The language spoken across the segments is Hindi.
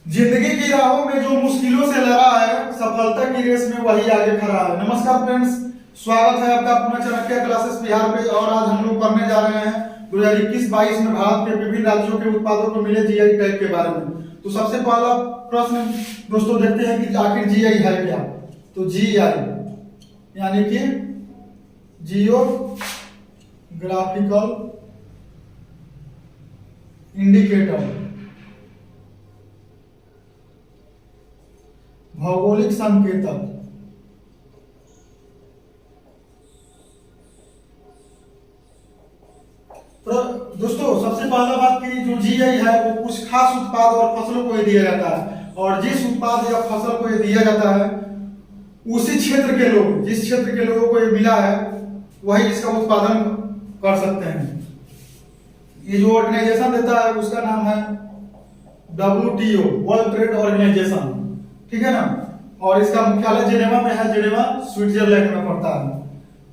जिंदगी की राहों में जो मुश्किलों से लड़ा है, सफलता की रेस में वही आगे खड़ा है। नमस्कार फ्रेंड्स, स्वागत है आपका अपना चाणक्य क्लासेस बिहार पे। और आज हम लोग पढ़ने जा रहे हैं 2021-22 में भारत के विभिन्न राज्यों के उत्पादों को मिले जीआई टैग के बारे में। तो सबसे पहला प्रश्न दोस्तों देखते हैं कि आखिर जीआई है क्या। तो जीआई यानी कि जियोग्राफिकल इंडिकेटर, भौगोलिक संकेतक। तो दोस्तों सबसे पहला बात की जो जीआई है वो कुछ खास उत्पाद और फसलों को दिया जाता है, और जिस उत्पाद या फसल को ये दिया जाता है उसी क्षेत्र के लोग, जिस क्षेत्र के लोगों को ये मिला है वही इसका उत्पादन कर सकते हैं। ये जो ऑर्गेनाइजेशन देता है उसका नाम है WTO, वर्ल्ड ट्रेड ऑर्गेनाइजेशन, ठीक है ना। और इसका मुख्यालय जेनेवा में है, जेनेवा स्विट्जरलैंड में पड़ता है।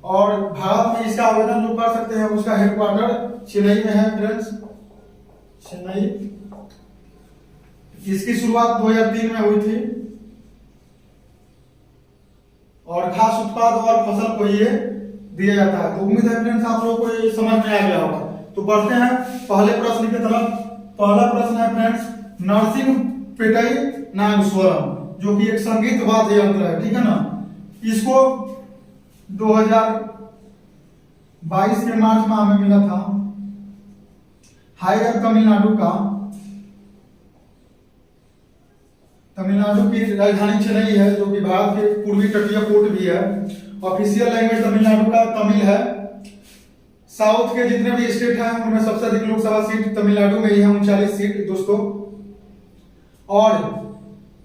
और भारत में इसका आवेदन जो कर सकते हैं उसका हेडक्वार्टर चेन्नई में है फ्रेंड्स, चेन्नई। इसकी शुरुआत 2003 में हुई थी और खास उत्पाद और फसल को ये दिया जाता है। तो उम्मीद है फ्रेंड्स आप लोगों को ये समझ में आ गया होगा। तो बढ़ते हैं पहले प्रश्न की तरफ। पहला प्रश्न है फ्रेंड्स, नरसिंह पेटई नागस्वरम, जो कि एक संगीत वाद्य यंत्र है, ठीक है ना। इसको 2022 के मार्च माह में मिला था। हायर तमिलनाडु का, तमिलनाडु की राजधानी चेन्नई है, जो कि भारत के पूर्वी तटीय पोर्ट भी है। ऑफिशियल लैंग्वेज तमिलनाडु का तमिल है। साउथ के जितने भी स्टेट हैं उनमें सबसे अधिक लोकसभा सीट तमिलनाडु में ही है, 39 सीट दोस्तों। और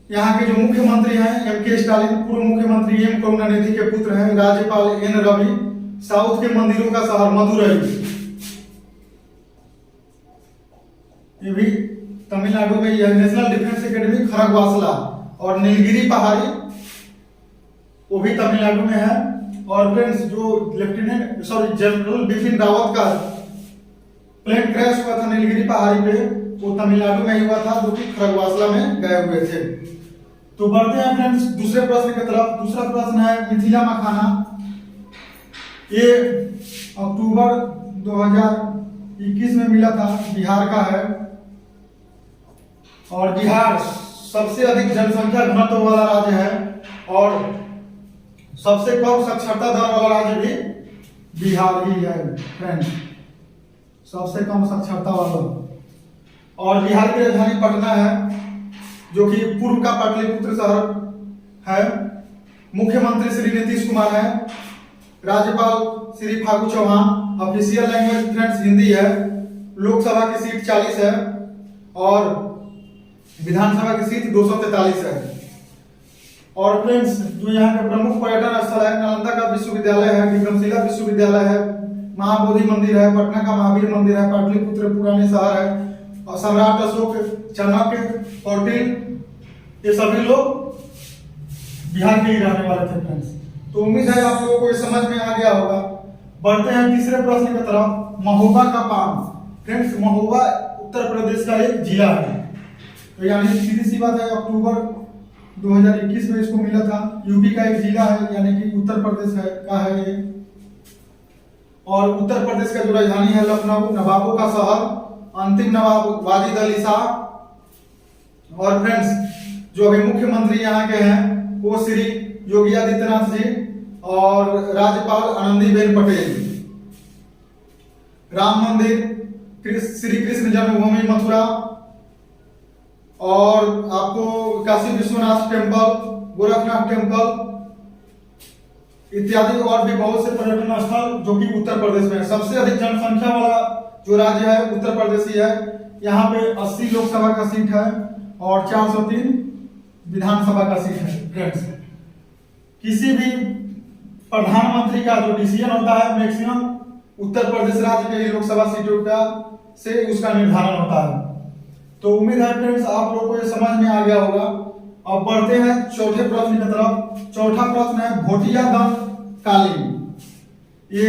यहाँ के जो मुख्यमंत्री हैं एम के स्टालिन, पूर्व मुख्यमंत्री एम करुणानिधि के पुत्र हैं। राज्यपाल एन रवि। साउथ के मंदिरों का शहर मदुरई, ये भी तमिलनाडु में ही है। नेशनल डिफेंस एकेडमी खरगवासला और नीलगिरी पहाड़ी, वो भी तमिलनाडु में है। और फ्रेंड्स जो जनरल बिपिन रावत का प्लेन क्रैश हुआ था नीलगिरी पहाड़ी पे, वो तमिलनाडु में ही हुआ था, जो कि खरगवासला में गए हुए थे। तो बढ़ते हैं फ्रेंड्स दूसरे प्रश्न की तरफ। दूसरा प्रश्न है मिथिला मखाना। ये अक्टूबर 2021 में मिला था, बिहार का है। और बिहार सबसे अधिक जनसंख्या घनत्व वाला राज्य है और सबसे कम साक्षरता दर वाला राज्य भी बिहार ही है फ्रेंड्स, सबसे कम साक्षरता वाला। और बिहार की राजधानी पटना है, जो कि पूर्व का पाटलिपुत्र शहर है। मुख्यमंत्री श्री नीतीश कुमार है। राज्यपाल Shri Phagu Chauhan. Official language friends Hindi है। लोकसभा की सीट 40 है और विधानसभा की सीट 243 है। और फ्रेंड्स जो यहाँ के प्रमुख पर्यटन स्थल है, नालंदा का विश्वविद्यालय है, विक्रमशिला विश्वविद्यालय है, महाबोधि मंदिर है, पटना का महावीर मंदिर है, पाटलिपुत्र पुराने शहर है, और सम्राट अशोक, चाणक्य, कौटिल्य, ये सभी लोग बिहार के ही रहने वाले थे फ्रेंड्स। तो उम्मीद है आप लोगों को ये समझ में आ गया होगा। बढ़ते हैं तीसरे प्रश्न की तरफ। महोबा का पान। फ्रेंड्स महोबा उत्तर प्रदेश का एक जिला है। तो यानी सीधी सी बात है, अक्टूबर 2021 में इसको मिला था। यूपी का एक जिला है, यानी कि उत्तर प्रदेश का है ये। और उत्तर प्रदेश का जो राजधानी है लखनऊ, नवाबों का शहर, अंतिम नवाब वाजिद अली शाह। और फ्रेंड्स जो अभी मुख्यमंत्री यहाँ के हैं वो श्री योगी आदित्यनाथ जी और राज्यपाल आनंदीबेन पटेल। राम मंदिर, श्री कृष्ण जन्मभूमि मथुरा, और आपको काशी विश्वनाथ टेम्पल, गोरखनाथ टेम्पल इत्यादि और भी बहुत से पर्यटन स्थल जो कि उत्तर प्रदेश में है। सबसे अधिक जनसंख्या वाला जो राज्य है उत्तर प्रदेश ही है। यहाँ पे 80 लोकसभा का सीट है और 403 विधानसभा का सीट है फ्रेंड्स। किसी भी प्रधानमंत्री का जो डिसीजन होता है मैक्सिमम उत्तर प्रदेश राज्य के लोकसभा सीटों का से उसका निर्धारण होता है। तो उम्मीद है फ्रेंड्स आप लोगों को ये समझ में आ गया होगा। अब बढ़ते हैं चौथे प्रश्न की तरफ। चौथा प्रश्न है भोटिया दंड कालीन। ये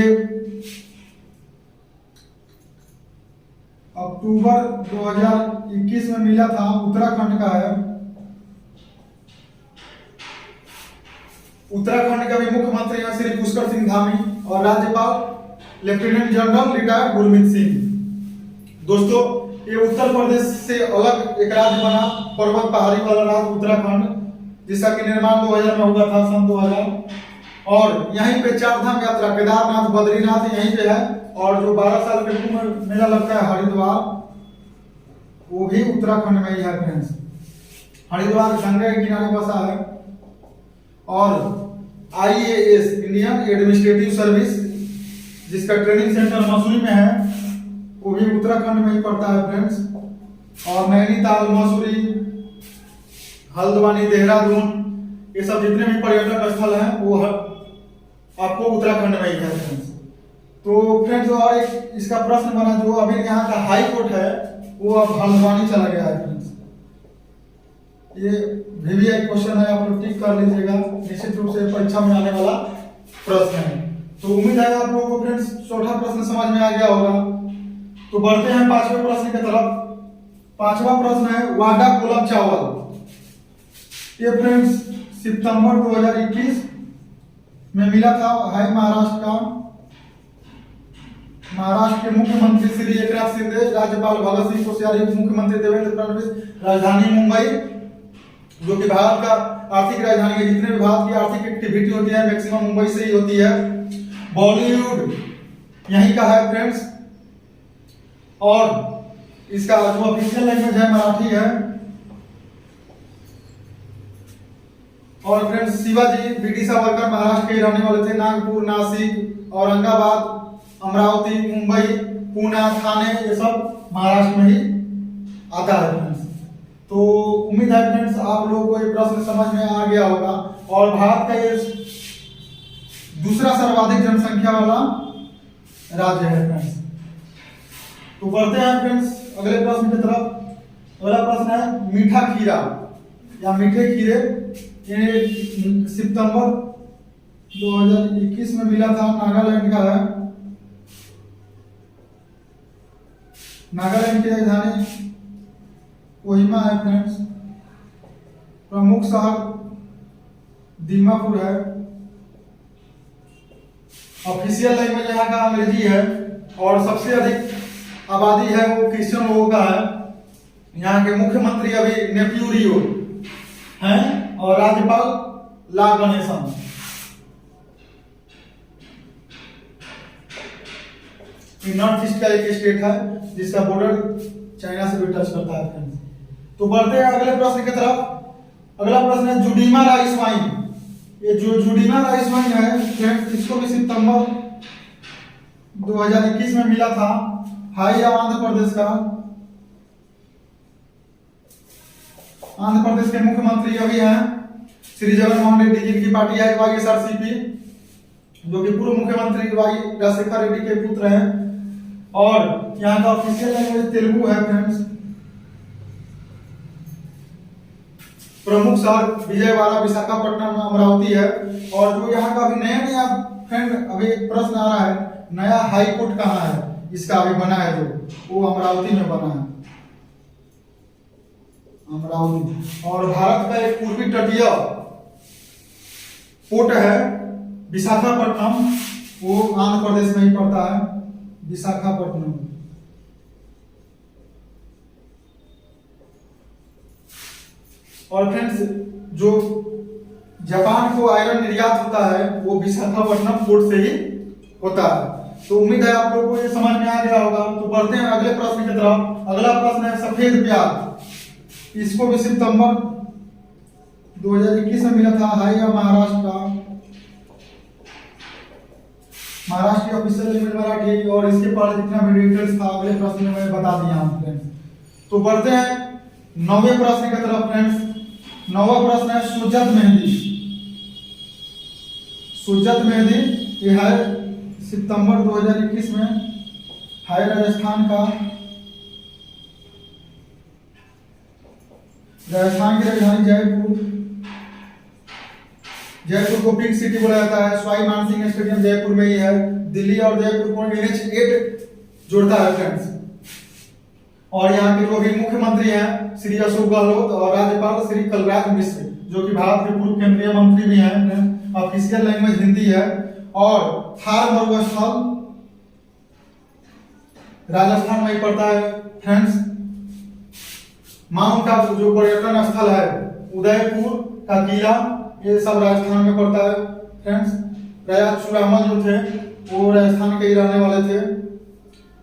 अक्टूबर 2021 में मिला था, उत्तराखंड का है। उत्तराखंड के अभी मुख्यमंत्री हैं श्री पुष्कर सिंह धामी और राज्यपाल lieutenant general retired Gurmeet Singh. दोस्तों, ये उत्तर प्रदेश से अलग एक राज्य बना, पर्वत पहाड़ी वाला राज्य उत्तराखंड, जिसका कि निर्माण 2000 में हुआ था, सन 2000। और यहीं पे चार धाम यात्रा केदारनाथ बद्रीनाथ यहीं पे है। और जो 12 साल के कुंभ मेला लगता है हरिद्वार, वो भी उत्तराखंड में ही है फ्रेंड्स। हरिद्वार गंगा के किनारे बसा है। और IAS इंडियन एडमिनिस्ट्रेटिव सर्विस, जिसका ट्रेनिंग सेंटर मसूरी में है, वो भी उत्तराखंड में ही पड़ता है फ्रेंड्स। और नैनीताल, मसूरी, हल्द्वानी, देहरादून, ये सब जितने भी पर्यटक स्थल हैं वो आपको उत्तराखंड में ही है फ्रेंड्स। तो फ्रेंड्स, और एक इसका प्रश्न बना, जो अभी यहाँ का हाई कोर्ट है वो अब हल्द्वानी चला गया है फ्रेंड्स। ये VVI क्वेश्चन है, आप लोग टिक कर लीजिएगा, निश्चित रूप से परीक्षा में आने वाला प्रश्न है। तो उम्मीद है आप लोगों को फ्रेंड्स चौथा प्रश्न समझ में आ गया होगा। तो बढ़ते हैं पांचवें प्रश्न की तरफ। पांचवा प्रश्न है वाडा कोलम चावल। ये फ्रेंड्स सितंबर 2021 में मिला था। है महाराष्ट्र के मुख्यमंत्री श्री एकनाथ शिंदे, राज्यपाल भगत सिंह कोश्यारी, मुख्यमंत्री देवेंद्र फडणवीस, राजधानी मुंबई, जो कि भारत का आर्थिक राजधानी है। जितने भी भारत की आर्थिक एक्टिविटी होती है मैक्सिमम मुंबई से ही होती है। बॉलीवुड यहीं का है फ्रेंड्स। और इसका जो ऑफिशियल लैंग्वेज है मराठी है। और फ्रेंड्स, शिवाजी BD सावरकर महाराष्ट्र के रहने वाले थे। नागपुर, नासिक, औरंगाबाद, अमरावती, मुंबई, पुणे, थाने, ये सब महाराष्ट्र में ही आता है फ्रेंड्स। तो उम्मीद है फ्रेंड्स आप लोगों को ये प्रश्न समझ में आ गया होगा। और भारत का ये दूसरा सर्वाधिक जनसंख्या वाला राज्य है फ्रेंड्स। तो बढ़ते हैं फ्रेंड्स अगले प्रश्न की तरफ। अगला प्रश्न है मीठा खीरा या मीठे खीरे। ये सितंबर 2021 में मिला था। नागालैंड का है। नागालैंड की राजधानी कोहिमा है फ्रेंड्स। प्रमुख शहर दीमापुर है। ऑफिशियल लैंग्वेज यहाँ का अंग्रेजी है। और सबसे अधिक आबादी है वो क्रिश्चियन लोगों का है। यहाँ के मुख्यमंत्री अभी नेफ्यू रियो हैं और राज्यपाल ला गणेशन। नॉर्थ ईस्ट का एक स्टेट है जिसका बॉर्डर चाइना से भी टच करता है फ्रेंड्स। तो बढ़ते हैं अगले प्रश्न की तरफ। अगला प्रश्न है जुडीमा राइस वाइन। ये जो जुडीमा राइस वाइन है फ्रेंड्स, इसको भी सितंबर 2021 में मिला था। हाई आंध्र प्रदेश का। आंध्र प्रदेश के मुख्यमंत्री अभी हैं श्री जगनमोहन रेड्डी, जिनकी पार्टी है YSRCP, जो कि पूर्व मुख्यमंत्री वाई राजशेखर रेड्डी के पुत्र हैं। और यहाँ का ऑफिशियल लैंग्वेज तेलुगु है फ्रेंड्स। प्रमुख शहर विजयवाड़ा, विशाखापट्टनम, अमरावती है। और जो यहाँ का अभी नया फ्रेंड अभी एक प्रश्न आ रहा है, नया हाई कोर्ट कहाँ है इसका अभी बना है, जो वो अमरावती में बना है, अमरावती। और भारत का एक पूर्वी तटीय पोर्ट है विशाखापट्टनम, वो आंध्र प्रदेश में ही पड़ता है, विशाखापट्टनम। और फ्रेंड्स, जो जापान को आयरन निर्यात होता है वो विशाखापट्टनम पोर्ट से ही होता है। तो उम्मीद है आप लोगों को ये समझ में आ गया होगा। तो बढ़ते हैं अगले प्रश्न की तरफ। अगला प्रश्न है सफेद प्याज। इसको भी सितंबर 2021 में मिला था। हाई महाराष्ट्र का। महाराष्ट्र की ऑफिशियल लैंग्वेज मराठी। और इसके पास जितना भी डिटेल्स था अगले प्रश्न में मैं बता दिया हूं फ्रेंड्स। तो बढ़ते हैं 9वें प्रश्न की तरफ फ्रेंड्स। 9वां प्रश्न है सुजत मेहंदी। सुजत मेहंदी ये है सितंबर 2021 में, है राजस्थान का। राजस्थान की राजधानी जयपुर। जयपुर को पिंक सिटी बोला जाता है। सवाई मानसिंह स्टेडियम जयपुर में ही है। दिल्ली और जयपुर को NH8 जोड़ता है फ्रेंड्स। और यहाँ के जो भी मुख्यमंत्री हैं श्री अशोक गहलोत और राज्यपाल श्री कलराज मिश्र, जो कि भारत के पूर्व केंद्रीय मंत्री भी हैं। ऑफिशियल लैंग्वेज हिंदी है। और थार मरुस्थल राजस्थान में ही पड़ता है फ्रेंड्स। माउंट आबू जो पर्यटन स्थल है, उदयपुर का किला, ये सब राजस्थान में पड़ता है फ्रेंड्स। प्रयाग चुड़ामल जो थे वो राजस्थान के ही रहने वाले थे।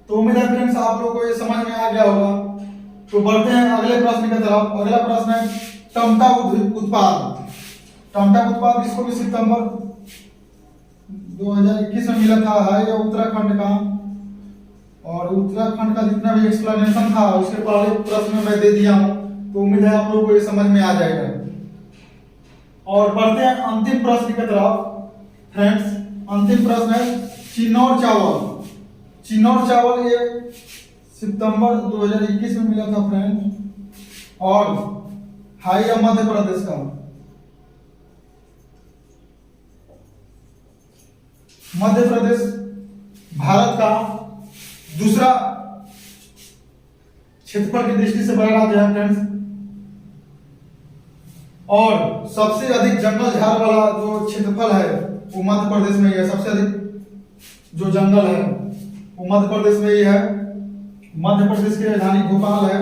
तो उम्मीद है फ्रेंड्स आप लोगों को ये समझ में आ गया होगा। तो बढ़ते हैं अगले प्रश्न की तरफ। अगला प्रश्न है टमटा उत्पाद। टमटा उत्पाद इसको भी सितंबर 2021 में मिला था। है या उत्तराखंड का, और उत्तराखंड का जितना भी एक्सप्लेनेशन था उसके पहले प्रश्न में मैं दे दिया हूं। तो उम्मीद है आप लोगों को ये समझ में आ जाएगा। और बढ़ते हैं अंतिम प्रश्न की तरफ फ्रेंड्स। अंतिम प्रश्न है चिन्नौर चावल। चिन्नौर चावल ये सितंबर 2021 में मिला था फ्रेंड्स। और है या मध्य प्रदेश का। मध्य प्रदेश भारत का दूसरा क्षेत्रफल की दृष्टि से बड़ा राज्य है फ्रेंड्स। और सबसे अधिक जंगल झाड़ वाला जो क्षेत्रफल है वो मध्य प्रदेश में ही है। सबसे अधिक जो जंगल है वो मध्य प्रदेश में ही है। मध्य प्रदेश की राजधानी भोपाल है।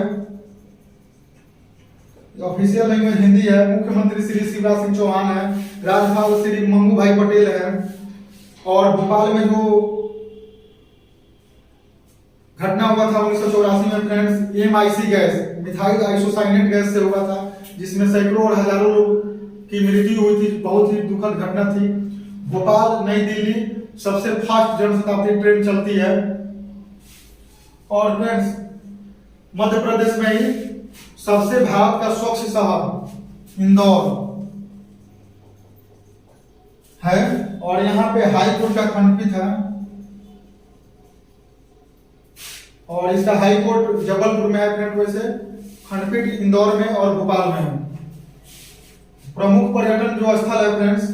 ऑफिशियल लैंग्वेज हिंदी है। मुख्यमंत्री श्री शिवराज सिंह चौहान है। राज्यपाल श्री मंगू भाई पटेल है। और भोपाल में जो घटना हुआ था 1984 में friends, MIC gas, methyl isocyanate gas से हुआ था, जिसमें सैकड़ों और हजारों लोग की मृत्यु हुई थी। बहुत ही दुखद घटना थी। भोपाल नई दिल्ली सबसे फास्ट जनशताब्दी ट्रेन चलती है। और फ्रेंड्स मध्य प्रदेश में ही सबसे भारत का स्वच्छ शहर इंदौर है। और यहाँ पे हाई कोर्ट का खंडपीठ है। और इसका हाई कोर्ट जबलपुर में है फ्रेंड। वैसे खंडपीठ इंदौर में और भोपाल में है। प्रमुख पर्यटन जो स्थल है फ्रेंड्स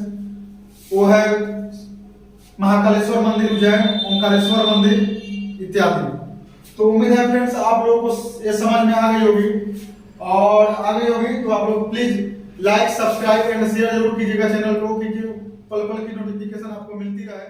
वो है महाकालेश्वर मंदिर उज्जैन, ओंकारेश्वर मंदिर इत्यादि। तो उम्मीद है फ्रेंड्स आप लोगों को ये समझ में आ गई होगी। और आ गई होगी तो आप लोग please like, subscribe and share जरूर कीजिएगा चैनल को, क्योंकि पल पल की नोटिफिकेशन आपको मिलती रहे।